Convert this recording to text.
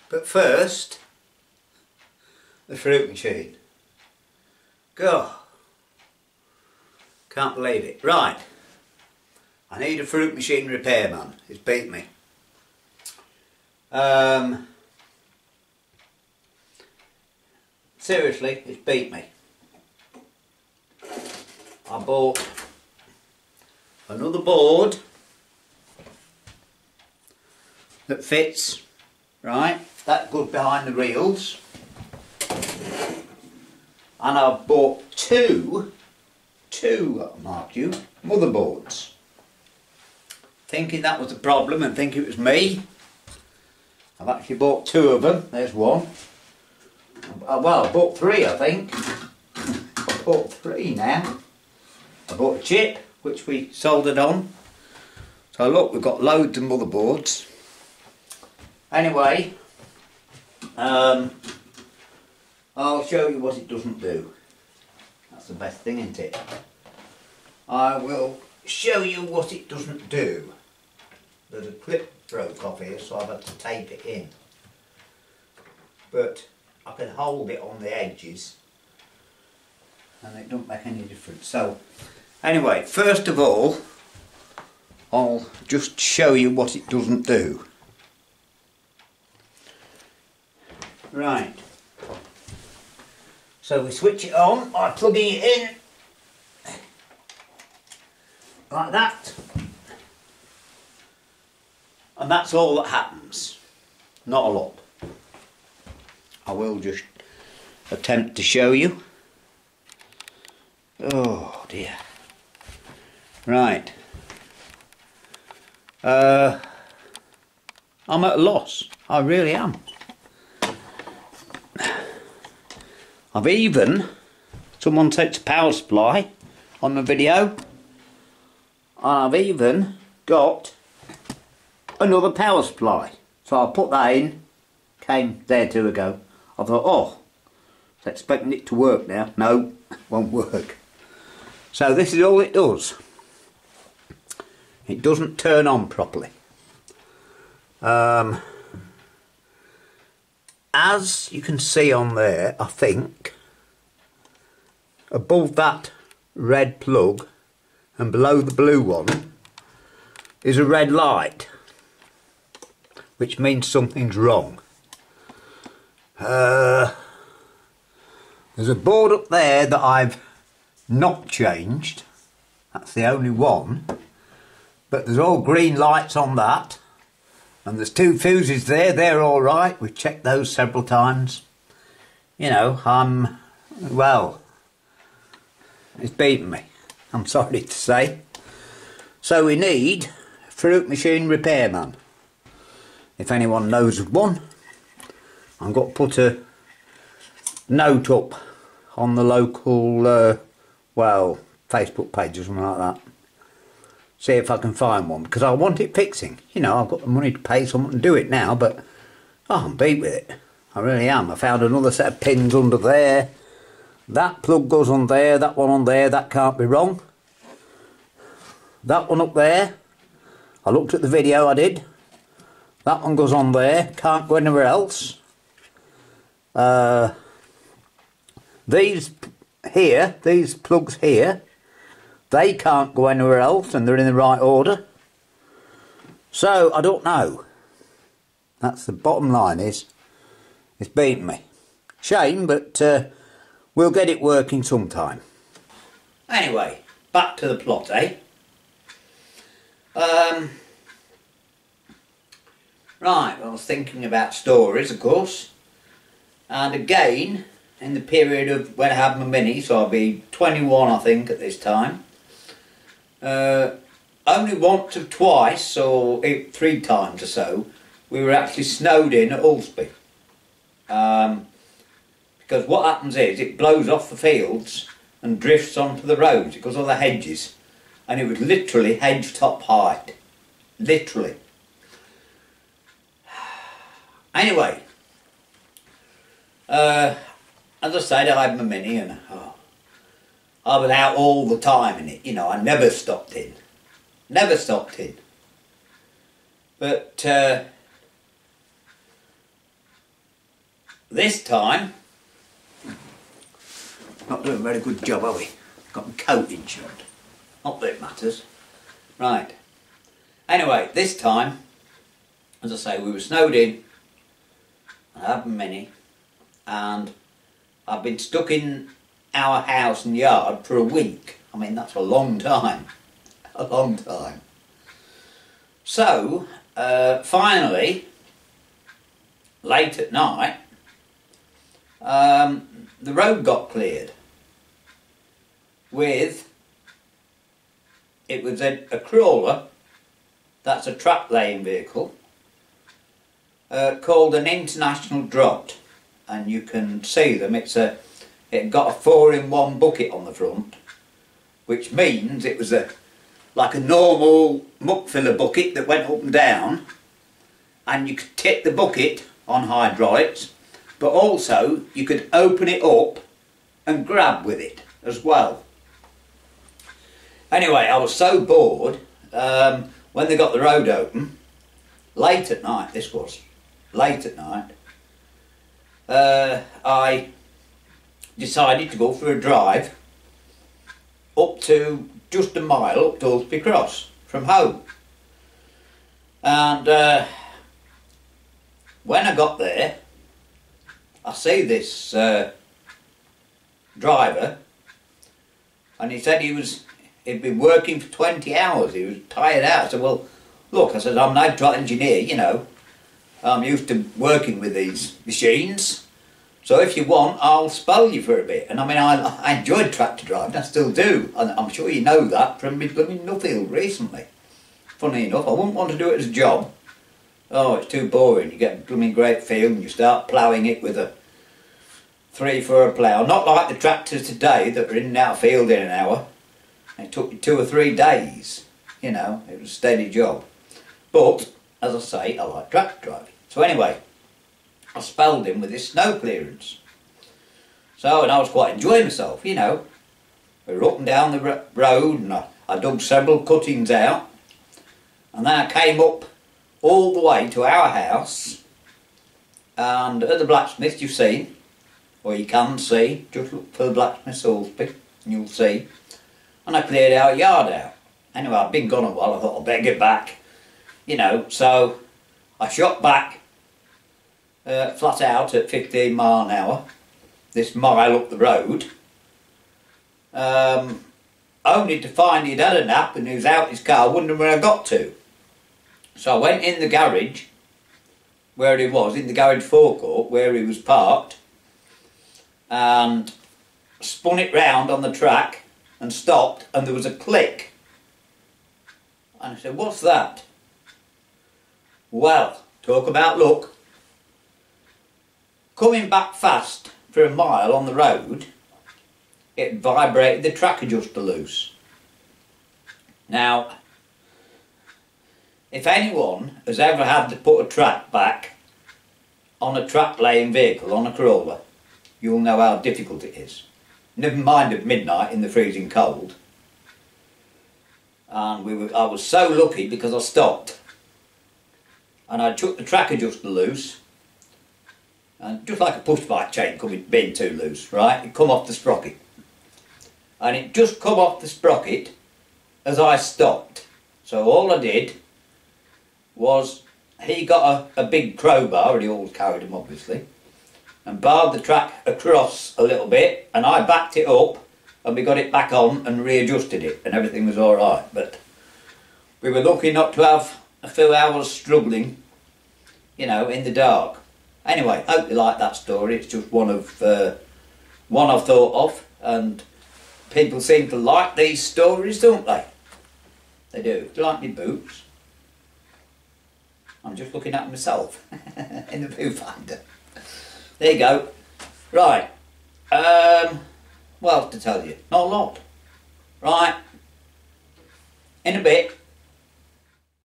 But first, the fruit machine. Go. Can't believe it. Right. I need a fruit machine repairman. It's beat me. Seriously, it's beat me. I bought another board that fits, right, that good behind the reels, and I've bought two, mark you, motherboards, thinking that was the problem and thinking it was me. I've actually bought two of them. There's one. Well, I bought three, I think. I bought three now. I bought a chip, which we soldered on. So look, we've got loads of motherboards. Anyway, I'll show you what it doesn't do. That's the best thing, isn't it? I will show you what it doesn't do. There's a clip broke off here, so I've had to tape it in. But I can hold it on the edges and it don't make any difference. So anyway, first of all, I'll just show you what it doesn't do. Right, so we switch it on by plugging it in like that, and that's all that happens, not a lot. I will just attempt to show you. Oh dear. Right. I'm at a loss. I really am. I've even, someone takes a power supply on the video, and I've even got another power supply. So I'll put that in. Came there 2 ago. I thought, oh, I was expecting it to work now. No, won't work. So this is all it does. It doesn't turn on properly. As you can see on there, I think, above that red plug and below the blue one is a red light, which means something's wrong. There's a board up there that I've not changed. That's the only one. But there's all green lights on that. And there's 2 fuses there. They're all right. We've checked those several times. You know, well, it's beaten me, I'm sorry to say. So we need a fruit machine repairman. If anyone knows of one, I've got to put a note up on the local, well, Facebook page or something like that. See if I can find one, because I want it fixing. You know, I've got the money to pay someone to do it now, but oh, I'm beat with it. I really am. I found another set of pins under there. That plug goes on there, that one on there, that can't be wrong. That one up there, I looked at the video I did. That one goes on there, can't go anywhere else. These here, these plugs here, they can't go anywhere else and they're in the right order. So, I don't know. That's the bottom line is, it's beaten me. Shame, but we'll get it working sometime. Anyway, back to the plot, eh? Right, I was thinking about stories, of course. And again, in the period of when I had my Mini, so I'll be 21 I think at this time. Only once or twice, or 3 times or so, we were actually snowed in at Ulsby. Because what happens is, it blows off the fields and drifts onto the roads. It goes on the hedges. And it was literally hedge top height. Literally. Anyway, as I said, I had my Mini and I was out all the time in it, you know, I never stopped in. Never stopped in. But this time, not doing a very good job, are we? Got my coating shot. Not that it matters. Right. Anyway, this time, as I say, we were snowed in. I haven't many. And I've been stuck in our house and yard for a week. I mean, that's a long time. A long time. So, finally, late at night, the road got cleared with, it was a crawler, that's a track laying vehicle, called an International Draught, and you can see them. It got a 4-in-1 bucket on the front, which means it was like a normal muck filler bucket that went up and down, and you could tip the bucket on hydraulics, but also you could open it up and grab with it as well. Anyway, I was so bored when they got the road open, late at night this was, late at night, I decided to go for a drive up to just a mile up to Ulsby Cross from home. And when I got there, I see this driver, and he said he'd been working for 20 hours, he was tired out. I said, well, look, I said, I'm an hydraulic engineer, you know, I'm used to working with these machines, so if you want, I'll spell you for a bit. And I mean, I enjoyed tractor driving, I still do, and I'm sure you know that from me blooming Nuffield recently. Funny enough, I wouldn't want to do it as a job. Oh, it's too boring. You get a blooming great field and you start ploughing it with a 3 for a plough. Not like the tractors today that are in and out of field in an hour. It took you 2 or 3 days. You know, it was a steady job. But, as I say, I like tractor driving. So anyway, I spelled him with this snow clearance. So, and I was quite enjoying myself, you know. We were up and down the road, and I dug several cuttings out. And then I came up all the way to our house, and at the blacksmith you've seen, or you can see, just look for the blacksmith Salisbury and you'll see, and I cleared our yard out. Anyway, I'd been gone a while, I thought I'd better get back, you know, so I shot back flat out at 15 mile an hour, this mile up the road, only to find he'd had a nap and he was out his car wondering where I got to. So I went in the garage, where he was, in the garage forecourt, where he was parked, and spun it round on the track and stopped, and there was a click. And I said, what's that? Well, talk about luck. Coming back fast for a mile on the road, it vibrated the track adjuster loose. Now, if anyone has ever had to put a track back on a track laying vehicle, on a crawler, you'll know how difficult it is. Never mind at midnight in the freezing cold. And I was so lucky because I stopped. And I took the track adjuster loose, and just like a push bike chain being too loose, right? It come off the sprocket. And it just come off the sprocket as I stopped. So all I did was, he got a big crowbar, and he always carried them obviously, and barred the track across a little bit, and I backed it up, and we got it back on and readjusted it, and everything was alright. But we were lucky not to have a few hours struggling, you know, in the dark. Anyway, hope you like that story. It's just one I've thought of, and people seem to like these stories, don't they? They do. Do you like my boots? I'm just looking at myself in the viewfinder. There you go. Right. What else to tell you? Not a lot. Right. In a bit.